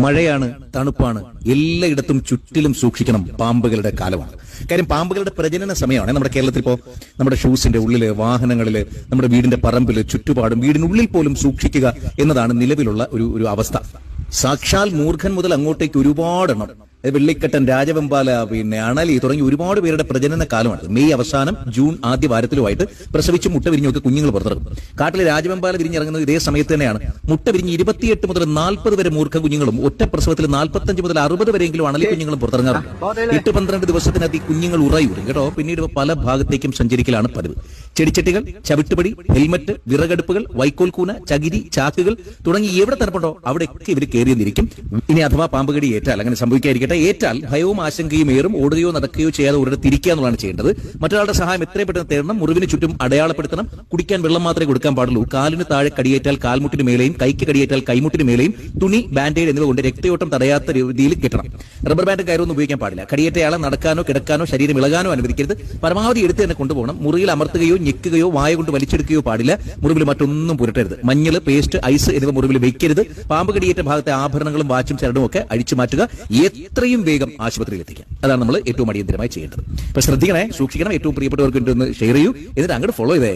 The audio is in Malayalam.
മഴയാണ്, തണുപ്പാണ്, എല്ലായിടത്തും ചുറ്റിലും സൂക്ഷിക്കണം. പാമ്പുകളുടെ കാലമാണ്. കാര്യം പാമ്പുകളുടെ പ്രജനന സമയമാണ്. നമ്മുടെ കേരളത്തിൽ ഇപ്പോൾ നമ്മുടെ ഷൂസിന്റെ ഉള്ളില്, വാഹനങ്ങളില്, നമ്മുടെ വീടിന്റെ പറമ്പില്, ചുറ്റുപാടും വീടിനുള്ളിൽ പോലും സൂക്ഷിക്കുക എന്നതാണ് നിലവിലുള്ള ഒരു അവസ്ഥ. സാക്ഷാൽ മൂർഖൻ മുതൽ അങ്ങോട്ടേക്ക് ഒരുപാടെണ്ണം, വെള്ളിക്കെട്ടൻ, രാജവെമ്പാല, അണലി തുടങ്ങി ഒരുപാട് പേരുടെ പ്രജനന കാലമാണ്. മെയ് അവസാനം ജൂൺ ആദ്യ വാരത്തിലുമായിട്ട് പ്രസവിച്ച് മുട്ട വിരിഞ്ഞൊക്കെ കുഞ്ഞുങ്ങൾ പുറത്തിറങ്ങും. കാട്ടിലെ രാജവെമ്പാല വിരിഞ്ഞിറങ്ങുന്നത് ഇതേ സമയത്ത് തന്നെയാണ്. മുട്ട വിരിഞ്ഞ് 28 മുതൽ 40 വരെ മൂർഖ കുഞ്ഞുങ്ങളും ഒറ്റ പ്രസവത്തിൽ 45 മുതൽ 60 വരെയെങ്കിലും അണലി കുഞ്ഞുങ്ങളും പുറത്തിറങ്ങാറുണ്ട്. 8-12 ദിവസത്തിനകത്ത് ഈ കുഞ്ഞുങ്ങൾ ഉറയൂരും കേട്ടോ. പിന്നീട് പല ഭാഗത്തേക്കും സഞ്ചരിക്കലാണ് പതിവ്. ചെടിച്ചട്ടികൾ, ചവിട്ടുപടി, ഹെൽമറ്റ്, വിറകടുപ്പുകൾ, വൈക്കോൽ കൂന, ചകിരി, ചാക്കുകൾ തുടങ്ങി എവിടെ തരപ്പുണ്ടോ അവിടെയൊക്കെ ഇവർ കയറിയെന്നിരിക്കും. ഇനി അഥവാ പാമ്പുകടി ഏറ്റാൽ, അങ്ങനെ സംഭവിക്കാതിരിക്കട്ടെ, ഏറ്റാൽ ഭയവും ആശങ്കയും ഏറും ഓടുകയോ നടക്കുകയോ ചെയ്യാതെ ഒരിടത്ത് തിരിക്കുക എന്നുള്ളതാണ് ചെയ്യേണ്ടത്. മറ്റൊരാളുടെ സഹായം എത്രയും പെട്ടെന്ന് തേടണം. മുറിവിന് ചുറ്റും അടയാളപ്പെടുത്തണം. കുടിക്കാൻ വെള്ളം മാത്രമേ കൊടുക്കാൻ പാടുള്ളൂ. കാലിന് താഴെ കടിയേറ്റാൽ കാൽമുട്ടിന് മേലെയും, കൈക്ക് കടിയേറ്റാൽ കൈമുട്ടിന് മേലെയും തുണി, ബാൻഡേഡ് എന്നിവ കൊണ്ട് രക്തയോട്ടം തടയാത്ത രീതിയിൽ കെട്ടണം. റബ്ബർ ബാൻഡ് കയറൊന്നും ഉപയോഗിക്കാൻ പാടില്ല. കടിയേറ്റയാളെ നടക്കാനോ കിടക്കാനോ ശരീരം ഇളകാനോ അനുവദിക്കരുത്. പരമാവധി എടുത്ത് തന്നെ കൊണ്ടുപോകണം. മുറിയിൽ അമർത്തുകയോ ഞെക്കുകയോ വായ കൊണ്ട് വലിച്ചെടുക്കുകയോ പാടില്ല. മുറിവിൽ മറ്റൊന്നും പുരട്ടരുത്. മഞ്ഞൾ, പേസ്റ്റ്, ഐസ് എന്നിവ മുറിവിൽ വെക്കരുത്. പാമ്പ് കടിയേറ്റ ഭാഗത്തെ ആഭരണങ്ങളും വാച്ചും ചരടും ഒക്കെ അഴിച്ചു മാറ്റുക. എത്രയും വേഗം ആശുപത്രിയിൽ എത്തിക്കാം. അതാണ് നമ്മൾ ഏറ്റവും അടിയന്തരമായി ചെയ്യേണ്ടത്. അപ്പൊ ശ്രദ്ധിക്കണേ, സൂക്ഷിക്കണം. ഏറ്റവും പ്രിയപ്പെട്ടവർക്ക് ഷെയർ ചെയ്യൂ. എന്നിട്ട് അങ്ങോട്ട് ഫോളോ ചെയ്തേ.